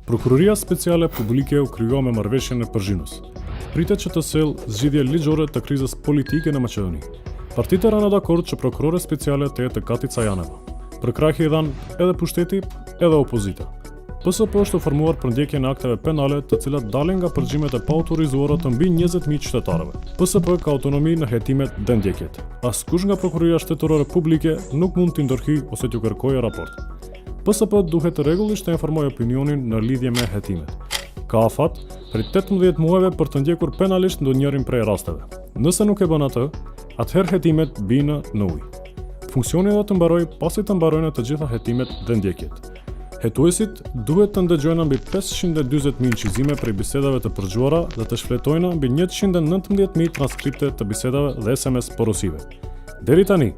Прокурорија специјале публике укривува ме марвешен на Пржинос. Притече та сел зидија лиџоре та криза с политике на Македонија. Партите рана дакорд че прокуроре специјале теете Катица Јанева. Прекрајхи еден еде пуштети, еде опозита. ПСП што формувар прендеќе на актове пенале, та целат даленга прџимете па авторизуарот би njëzet mijë qytetarëve. PSP ka autonomi në hetimet dhe ndjekjet. Askush nga Prokuroria Shtetërore Republike nuk mund t'i ndërhyj ose t'ju kërkojë raport. PSP duhet rregullisht të informojë opinionin në lidhje me hetimet. Ka afat prej 18 muajve për të ndjekur penalisht ndonjërin prej rasteve. Nëse nuk e bën atë, atëherë hetimet binë në ujë. Funksioni do të mbarojë pasi të mbarojnë të gjitha hetimet dhe ndjekjet. Hetuesit duhet të ndëgjojnë mbi 540.000 incizime prej bisedave të përgjuara dhe të shfletojnë mbi 119.000 transkripte të bisedave dhe SMS porosive. Deri tani,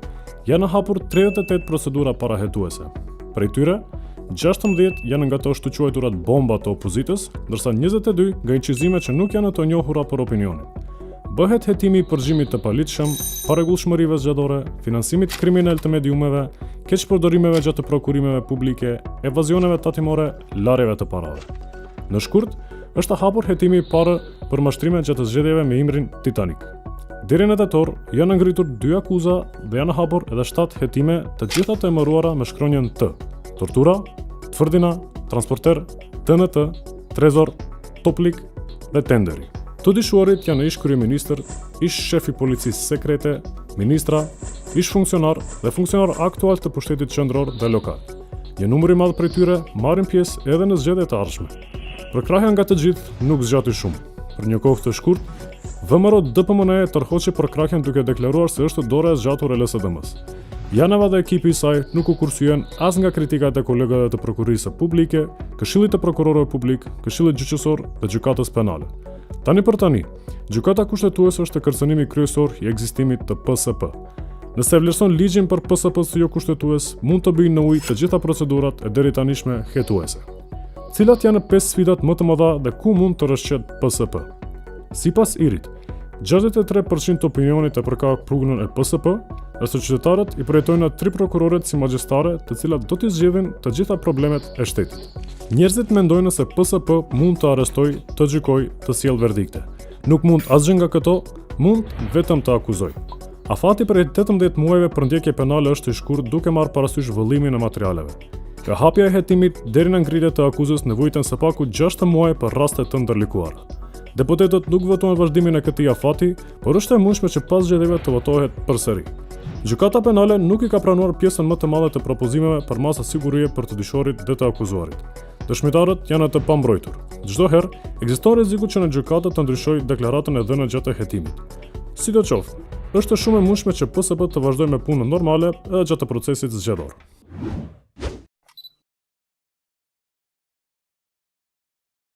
janë hapur 38 procedura para hetuese. Prej tyre, 16 janë nga të ashtu quajturat bomba të opozitës, ndërsa 22 nga incizime që nuk janë të njohura për opinionin. Bëhet hetimi i përgjimit të palitshëm, parregullshmërive zgjatore, finansimit kriminal të mediumeve, keqpërdorimeve gjatë prokurimeve publike, evazioneve tatimore, larjeve të parave. Në shkurt, është hapur hetimi i parë për mashtrime gjatë zgjedhjeve me emrin Titanic. Deri në tetor janë ngritur 2 akuza dhe janë hapur edhe 7 hetime, të gjitha të emëruara me shkronjën T: tortura, Tfrdina, transporter, TNT, trezor, toplik dhe tenderi. Të dishuarit janë ish kryeministër, ish shefi policisë sekrete, ministra, ish funksionar dhe funksionar aktual të pushtetit qendror dhe lokal. Një numër i madh prej tyre marrin pjesë edhe në zgjedhjet e ardhshme. Përkrahja nga të gjithë nuk zgjati shumë. Për një kohë të shkurt, VMRO DPMNE tërhoqi përkrahjen duke deklaruar se është dora e zgjatur e LSDM-s. Janeva dhe ekipi i saj nuk u kursyen as nga kritikat e kolegave të prokurisë publike, Këshillit të Prokurorëve Publik, Këshillit Gjyqësor dhe Gjykatës Penale. Tani për tani, gjykata kushtetuese është kërcënimi kryesor i ekzistimit të PSP. Nëse vlerëson ligjin për PSP si jo kushtetues, mund të bëjnë në ujë të gjitha procedurat e deri tanishme hetuese. Cilat janë 5 sfidat më të mëdha dhe ku mund të rrëshqet PSP? Sipas IRI-t, 63% të opinionit e përka punën e PSP, ndërsa qytetarët i përjetojnë 3 prokuroret si magjistare, të cilat do t'i zgjidhin të gjitha problemet e shtetit. Njerëzit mendojnë se PSP mund të arrestojë, të gjykojë, të sjellë verdikte. Nuk mund asgjë nga këto, mund vetëm të akuzojë. Afati prej 18 muajve për ndjekje penale është i shkurt duke marrë parasysh vëllimin e materialeve. Nga hapja e hetimit deri në ngritje të akuzës nevojiten së paku 6 muaj për raste të ndërlikuara. Deputetët nuk votuan vazhdimin e këtij afati, por është e mundshme që pas zgjedhjeve të votohet përsëri. Gjykata penale nuk i ka pranuar pjesën më të madhe të propozimeve për masa sigurie për të dyshorit dhe të akuzuarit. Dëshmitarët janë të pambrojtur. Çdo herë ekziston rreziku që në gjykatë të ndryshojë deklaratën e dhënë gjatë hetimit. Sidoqoftë, është shumë e mundshme që PSP të vazhdojë me punën normale edhe gjatë procesit zgjedhor.